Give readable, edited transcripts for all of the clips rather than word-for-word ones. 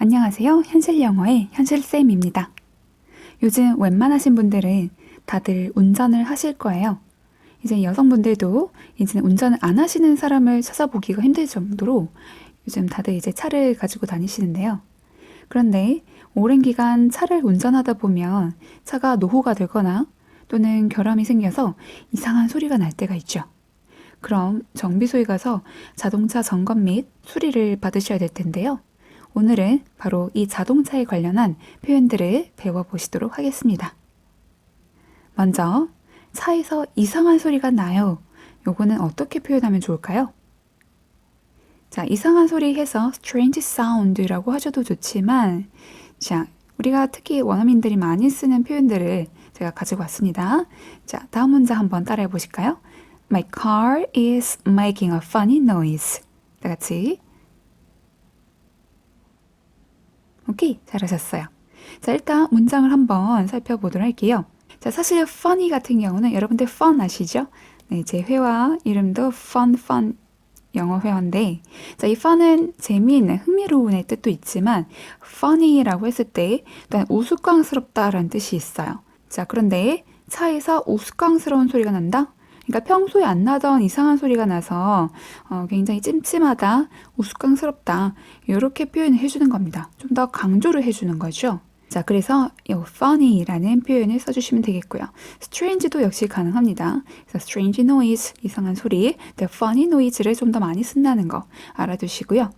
안녕하세요. 현실영어의 현실쌤입니다. 요즘 웬만하신 분들은 다들 운전을 하실 거예요. 이제 여성분들도 이제는 운전을 안 하시는 사람을 찾아보기가 힘들 정도로 요즘 다들 이제 차를 가지고 다니시는데요. 그런데 오랜 기간 차를 운전하다 보면 차가 노후가 되거나 또는 결함이 생겨서 이상한 소리가 날 때가 있죠. 그럼 정비소에 가서 자동차 점검 및 수리를 받으셔야 될 텐데요. 오늘은 바로 이 자동차에 관련한 표현들을 배워보시도록 하겠습니다. 먼저 차에서 이상한 소리가 나요. 요거는 어떻게 표현하면 좋을까요? 자, 이상한 소리 해서 strange sound라고 하셔도 좋지만 자, 우리가 특히 원어민들이 많이 쓰는 표현들을 제가 가지고 왔습니다. 자, 다음 문장 한번 따라해 보실까요? My car is making a funny noise. 다 같이. 오케이, 잘하셨어요. 자, 일단 문장을 한번 살펴보도록 할게요. 자, 사실 funny 같은 경우는 여러분들 fun 아시죠? 네, 제 회화 이름도 fun 영어 회화인데, 자, 이 fun은 재미있는, 흥미로운의 뜻도 있지만 funny라고 했을 때 또한 우스꽝스럽다라는 뜻이 있어요. 자, 그런데 차에서 우스꽝스러운 소리가 난다? 그러니까 평소에 안 나던 이상한 소리가 나서 굉장히 찜찜하다, 우스꽝스럽다 이렇게 표현을 해주는 겁니다. 좀 더 강조를 해주는 거죠. 자, 그래서 이 funny라는 표현을 써주시면 되겠고요. strange도 역시 가능합니다. 그래서 strange noise, 이상한 소리, the funny noise를 좀 더 많이 쓴다는 거 알아두시고요.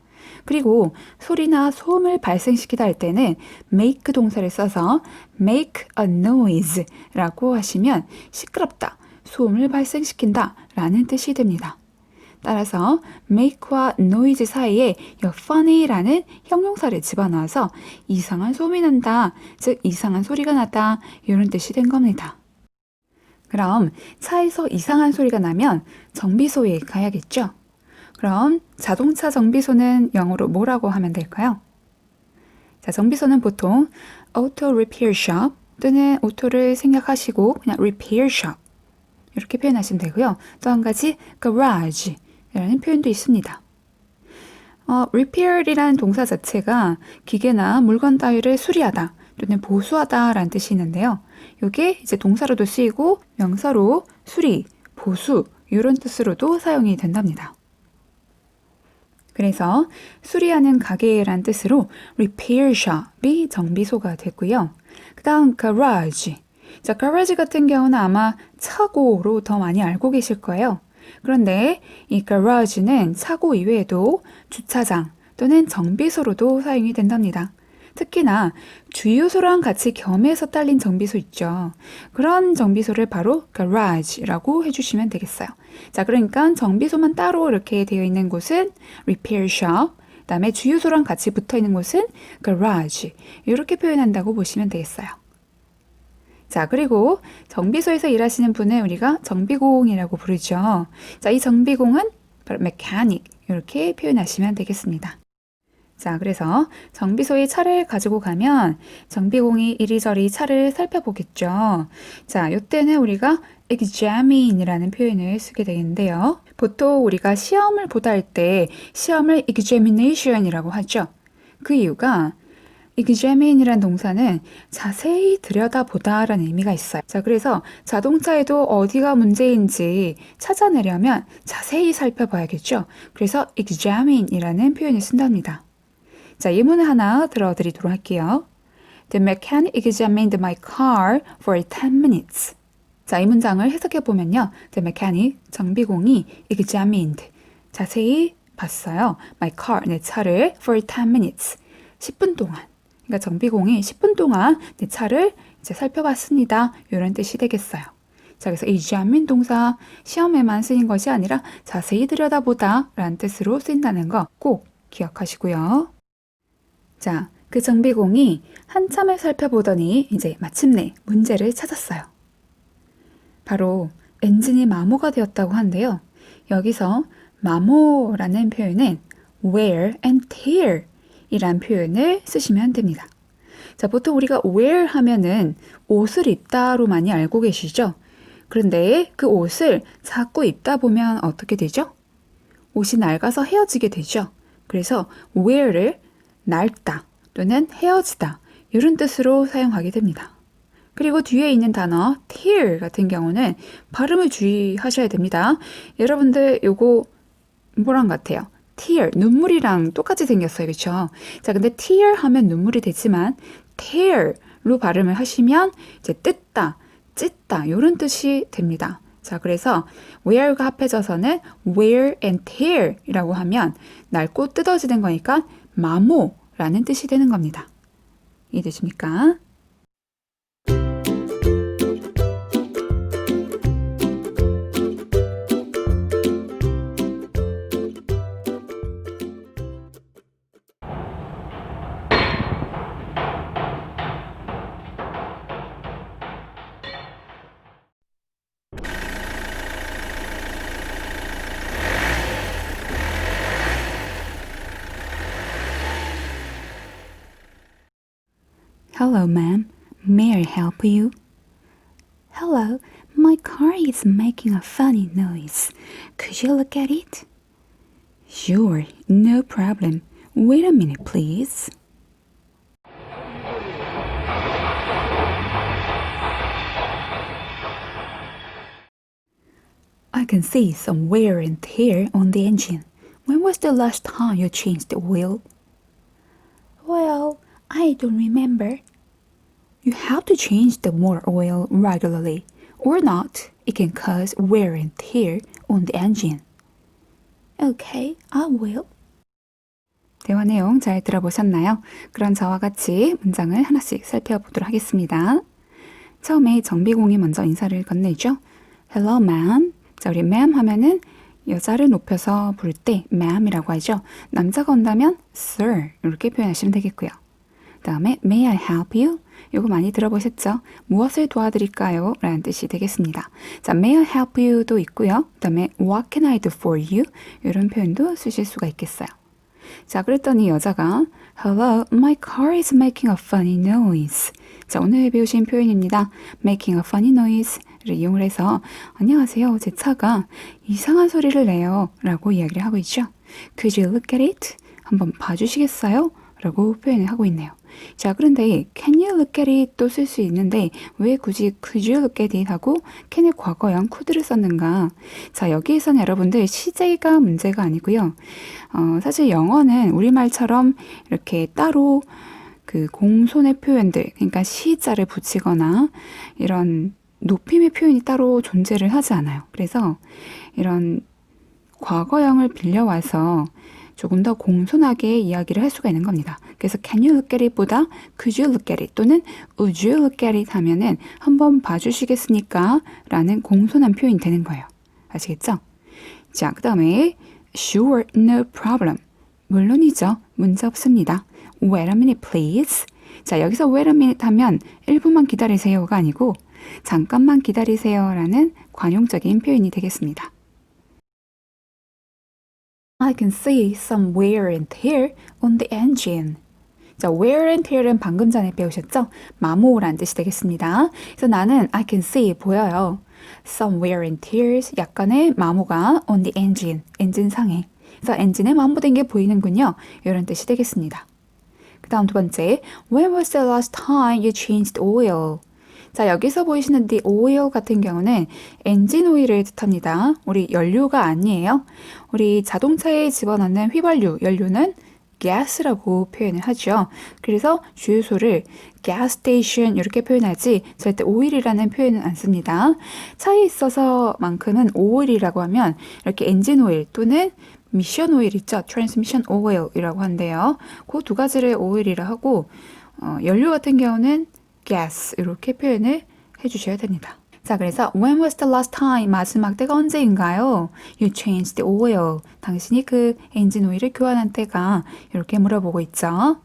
그리고 소리나 소음을 발생시키다 할 때는 make 동사를 써서 make a noise라고 하시면 시끄럽다, 소음을 발생시킨다 라는 뜻이 됩니다. 따라서 make와 noise 사이에 이 funny라는 형용사를 집어넣어서 이상한 소음이 난다, 즉 이상한 소리가 나다 이런 뜻이 된 겁니다. 그럼 차에서 이상한 소리가 나면 정비소에 가야겠죠? 그럼 자동차 정비소는 영어로 뭐라고 하면 될까요? 자, 정비소는 보통 auto repair shop 또는 오토를 생략하시고 그냥 repair shop 이렇게 표현하시면 되고요. 또 한 가지 garage라는 표현도 있습니다. repair이라는 동사 자체가 기계나 물건 따위를 수리하다 또는 보수하다 라는 뜻이 있는데요. 이게 이제 동사로도 쓰이고 명사로 수리, 보수 이런 뜻으로도 사용이 된답니다. 그래서 수리하는 가게란 뜻으로 repair shop이 정비소가 됐고요. 그 다음 garage. 자, garage 같은 경우는 아마 차고로 더 많이 알고 계실 거예요. 그런데 이 garage는 차고 이외에도 주차장 또는 정비소로도 사용이 된답니다. 특히나 주유소랑 같이 겸해서 딸린 정비소 있죠. 그런 정비소를 바로 garage라고 해주시면 되겠어요. 자, 그러니까 정비소만 따로 이렇게 되어 있는 곳은 repair shop, 그 다음에 주유소랑 같이 붙어 있는 곳은 garage 이렇게 표현한다고 보시면 되겠어요. 자, 그리고 정비소에서 일하시는 분을 우리가 정비공이라고 부르죠. 자, 이 정비공은 바로 mechanic 이렇게 표현하시면 되겠습니다. 자, 그래서 정비소에 차를 가지고 가면 정비공이 이리저리 차를 살펴보겠죠. 자, 이때는 우리가 examine이라는 표현을 쓰게 되는데요. 보통 우리가 시험을 보다 할 때 시험을 examination이라고 하죠. 그 이유가 examine이라는 동사는 자세히 들여다보다 라는 의미가 있어요. 자, 그래서 자동차에도 어디가 문제인지 찾아내려면 자세히 살펴봐야겠죠. 그래서 examine이라는 표현을 쓴답니다. 자, 예문을 하나 들어드리도록 할게요. The mechanic examined my car for 10 minutes. 자, 이 문장을 해석해 보면요. The mechanic, 정비공이 examined, 자세히 봤어요. My car, 내 차를 for 10 minutes, 10분 동안. 그러니까 정비공이 10분 동안 내 차를 이제 살펴봤습니다. 이런 뜻이 되겠어요. 자, 그래서 examine 동사 시험에만 쓰인 것이 아니라 자세히 들여다보다 라는 뜻으로 쓰인다는 거 꼭 기억하시고요. 자, 그 정비공이 한참을 살펴보더니 이제 마침내 문제를 찾았어요. 바로 엔진이 마모가 되었다고 하는데요. 여기서 마모라는 표현은 wear and tear 이란 표현을 쓰시면 됩니다. 자, 보통 우리가 wear 하면은 옷을 입다로 많이 알고 계시죠? 그런데 그 옷을 자꾸 입다 보면 어떻게 되죠? 옷이 낡아서 헤어지게 되죠. 그래서 wear를 낡다, 또는 헤어지다 이런 뜻으로 사용하게 됩니다. 그리고 뒤에 있는 단어 tear 같은 경우는 발음을 주의하셔야 됩니다. 여러분들 요거 뭐랑 같아요? tear, 눈물이랑 똑같이 생겼어요. 그렇죠? 자, 근데 tear 하면 눈물이 되지만 tear로 발음을 하시면 이제 뜯다, 찢다 이런 뜻이 됩니다. 자, 그래서 wear가 합해져서는 wear and tear이라고 하면 낡고 뜯어지는 거니까 마모라는 뜻이 되는 겁니다. 이해되십니까? Hello, ma'am. May I help you? Hello, my car is making a funny noise. Could you look at it? Sure, no problem. Wait a minute, please. I can see some wear and tear on the engine. When was the last time you changed the oil? Well, I don't remember. You have to change the motor oil regularly, or not, it can cause wear and tear on the engine. Okay, I will. 대화 내용 잘 들어보셨나요? 그럼 저와 같이 문장을 하나씩 살펴보도록 하겠습니다. 처음에 정비공이 먼저 인사를 건네죠. Hello, ma'am. 자, 우리 ma'am 하면은 여자를 높여서 부를 때 ma'am이라고 하죠. 남자가 온다면 sir 이렇게 표현하시면 되겠고요. 그 다음에 may I help you? 이거 많이 들어보셨죠? 무엇을 도와드릴까요? 라는 뜻이 되겠습니다. 자, may I help you도 있고요. 그 다음에 what can I do for you? 이런 표현도 쓰실 수가 있겠어요. 자, 그랬더니 여자가 Hello, my car is making a funny noise. 자, 오늘 배우신 표현입니다. making a funny noise를 이용을 해서 안녕하세요, 제 차가 이상한 소리를 내요 라고 이야기를 하고 있죠. Could you look at it? 한번 봐주시겠어요? 라고 표현을 하고 있네요. 자, 그런데 can you look at it 또 쓸 수 있는데 왜 굳이 could you look at it 하고 can의 과거형 could를 썼는가? 자, 여기에서는 여러분들 시제가 문제가 아니고요. 사실 영어는 우리말처럼 이렇게 따로 그 공손의 표현들, 그러니까 시자를 붙이거나 이런 높임의 표현이 따로 존재를 하지 않아요. 그래서 이런 과거형을 빌려와서 조금 더 공손하게 이야기를 할 수가 있는 겁니다. 그래서 can you look at it 보다 could you look at it 또는 would you look at it 하면은 한번 봐주시겠습니까? 라는 공손한 표현이 되는 거예요. 아시겠죠? 자, 그 다음에 sure, no problem. 물론이죠. 문제 없습니다. Wait a minute, please. 자, 여기서 wait a minute 하면 1분만 기다리세요가 아니고 잠깐만 기다리세요 라는 관용적인 표현이 되겠습니다. I can see some wear and tear on the engine. 자, wear and tear은 방금 전에 배우셨죠? 마모라는 뜻이 되겠습니다. 그래서 나는 I can see 보여요. Some wear and tears, 약간의 마모가 on the engine, 엔진 상에. 그래서 엔진에 마모된 게 보이는군요. 이런 뜻이 되겠습니다. 그 다음 두 번째, When was the last time you changed oil? 자, 여기서 보이시는 the oil 같은 경우는 엔진 오일을 뜻합니다. 우리 연료가 아니에요. 우리 자동차에 집어넣는 휘발유, 연료는 gas라고 표현을 하죠. 그래서 주유소를 gas station 이렇게 표현하지 절대 오일이라는 표현은 안 씁니다. 차에 있어서만큼은 오일이라고 하면 이렇게 엔진 오일 또는 미션 오일 있죠. transmission oil이라고 한대요. 그 두 가지를 오일이라 하고 연료 같은 경우는 gas 이렇게 표현을 해주셔야 됩니다. 자, 그래서 when was the last time 마지막 때가 언제인가요? You changed the oil. 당신이 그 엔진 오일을 교환한 때가 이렇게 물어보고 있죠.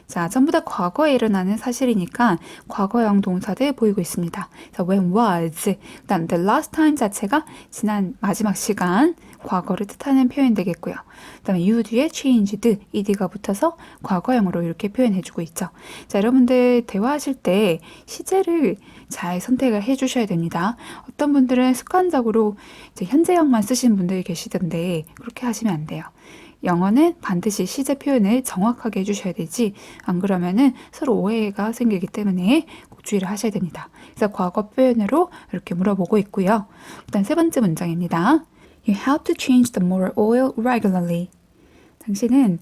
자, 전부 다 과거에 일어나는 사실이니까 과거형 동사들 보이고 있습니다. 그래서 when was, 그다음 the last time 자체가 지난 마지막 시간, 과거를 뜻하는 표현 되겠고요. 그다음에 you 뒤에 changed, ed가 붙어서 과거형으로 이렇게 표현해주고 있죠. 자, 여러분들 대화하실 때 시제를 잘 선택을 해주셔야 됩니다. 어떤 분들은 습관적으로 이제 현재형만 쓰시는 분들이 계시던데 그렇게 하시면 안 돼요. 영어는 반드시 시제 표현을 정확하게 해주셔야 되지 안 그러면은 서로 오해가 생기기 때문에 꼭 주의를 하셔야 됩니다. 그래서 과거 표현으로 이렇게 물어보고 있고요. 일단 세 번째 문장입니다. You have to change the motor oil regularly. 당신은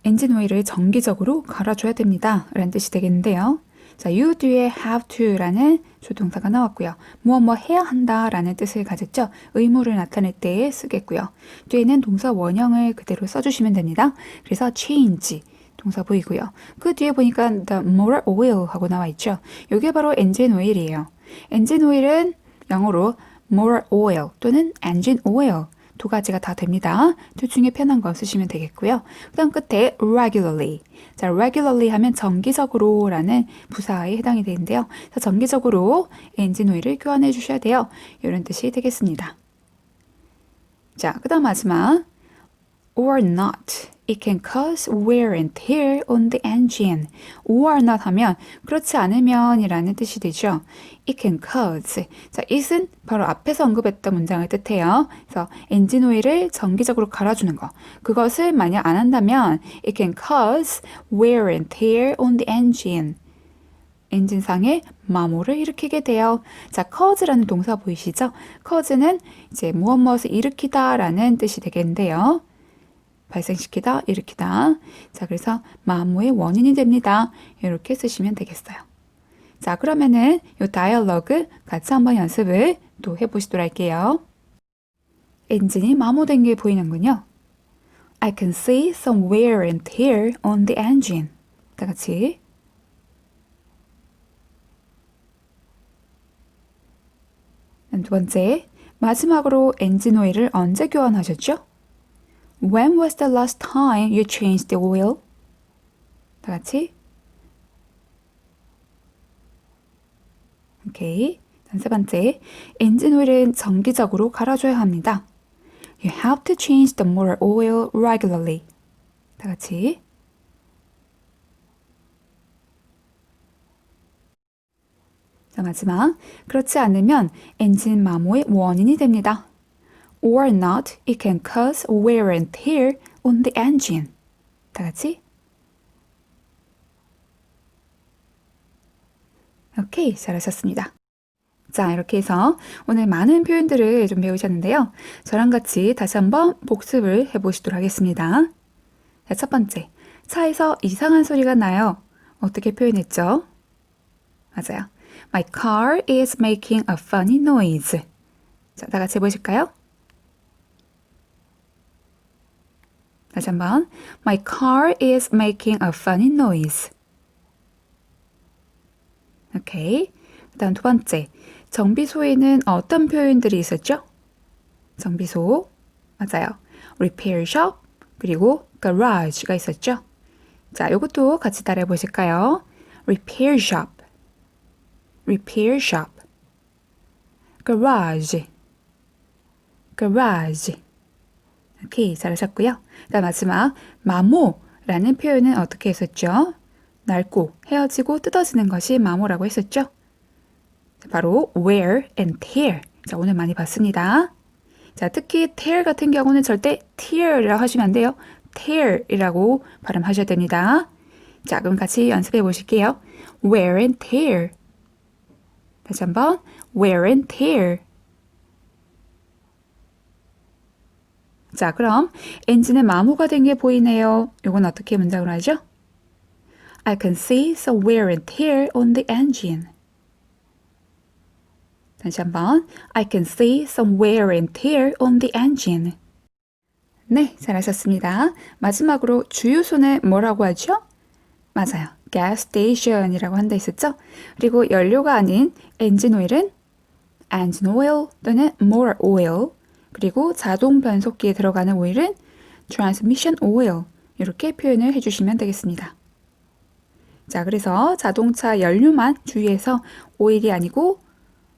엔진 오일을 정기적으로 갈아줘야 됩니다. 라는 뜻이 되겠는데요. 자, you 뒤에 have to라는 조동사가 나왔고요. 뭐 해야 한다 라는 뜻을 가졌죠. 의무를 나타낼 때 쓰겠고요. 뒤에는 동사 원형을 그대로 써주시면 됩니다. 그래서 change 동사 보이고요. 그 뒤에 보니까 the motor oil 하고 나와 있죠. 이게 바로 엔진 오일이에요. 엔진 오일은 영어로 motor oil 또는 engine oil 두 가지가 다 됩니다. 둘 중에 편한 거 쓰시면 되겠고요. 그 다음 끝에 regularly. 자, regularly 하면 정기적으로 라는 부사에 해당이 되는데요. 자, 정기적으로 엔진 오일을 교환해 주셔야 돼요. 이런 뜻이 되겠습니다. 자, 그 다음 마지막 or not. It can cause wear and tear on the engine. or not 하면 그렇지 않으면 이라는 뜻이 되죠. It can cause. 자, it은 바로 앞에서 언급했던 문장을 뜻해요. 그래서 엔진 오일을 정기적으로 갈아주는 거. 그것을 만약 안 한다면 it can cause wear and tear on the engine. 엔진상에 마모를 일으키게 돼요. 자, cause라는 동사 보이시죠? cause는 이제 무엇을 일으키다 라는 뜻이 되겠는데요. 발생시키다, 일으키다. 자, 그래서 마모의 원인이 됩니다. 이렇게 쓰시면 되겠어요. 자, 그러면은 이 다이얼로그 같이 한번 연습을 또 해보시도록 할게요. 엔진이 마모된 게 보이는군요. I can see some wear and tear on the engine. 다 같이. 두 번째, 마지막으로 엔진 오일을 언제 교환하셨죠? When was the last time you changed the oil? 다 같이. 오케이. 세 번째, 엔진 오일은 정기적으로 갈아줘야 합니다. You have to change the motor oil regularly. 다 같이. 자, 마지막. 그렇지 않으면 엔진 마모의 원인이 됩니다. Or not, it can cause wear and tear on the engine. 다 같이. 오케이, 잘하셨습니다. 자, 이렇게 해서 오늘 많은 표현들을 좀 배우셨는데요. 저랑 같이 다시 한번 복습을 해보시도록 하겠습니다. 자, 첫 번째, 차에서 이상한 소리가 나요. 어떻게 표현했죠? 맞아요. My car is making a funny noise. 자, 다 같이 해보실까요? 다시 한번. My car is making a funny noise. 오케이. 그 다음 두 번째. 정비소에는 어떤 표현들이 있었죠? 정비소. 맞아요. repair shop 그리고 garage가 있었죠? 자, 이것도 같이 따라해 보실까요? repair shop, repair shop, garage, garage. 오케이, 잘하셨고요. 자, 마지막 마모라는 표현은 어떻게 했었죠? 낡고 헤어지고 뜯어지는 것이 마모라고 했었죠? 바로 wear and tear. 자, 오늘 많이 봤습니다. 자, 특히 tear 같은 경우는 절대 tear이라고 하시면 안 돼요. tear이라고 발음하셔야 됩니다. 자, 그럼 같이 연습해 보실게요. wear and tear. 다시 한번 wear and tear. 자, 그럼 엔진에 마모가 된 게 보이네요. 이건 어떻게 문장으로 하죠? I can see some wear and tear on the engine. 다시 한번 I can see some wear and tear on the engine. 네, 잘하셨습니다. 마지막으로 주유소는 뭐라고 하죠? 맞아요. gas station이라고 한다 했었죠? 그리고 연료가 아닌 엔진 오일은 engine oil 또는 motor oil, 그리고 자동 변속기에 들어가는 오일은 transmission oil, 이렇게 표현을 해주시면 되겠습니다. 자, 그래서 자동차 연료만 주의해서 오일이 아니고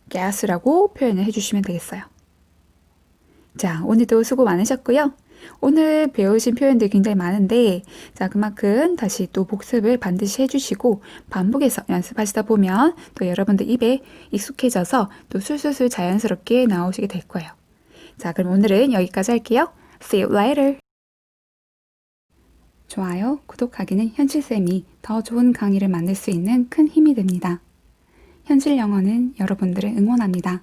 gas라고 표현을 해주시면 되겠어요. 자, 오늘도 수고 많으셨고요. 오늘 배우신 표현들 굉장히 많은데, 자, 그만큼 다시 또 복습을 반드시 해주시고 반복해서 연습하시다 보면 또 여러분들 입에 익숙해져서 또 술술술 자연스럽게 나오시게 될 거예요. 자, 그럼 오늘은 여기까지 할게요. See you later. 좋아요, 구독하기는 현실쌤이 더 좋은 강의를 만들 수 있는 큰 힘이 됩니다. 현실 영어는 여러분들을 응원합니다.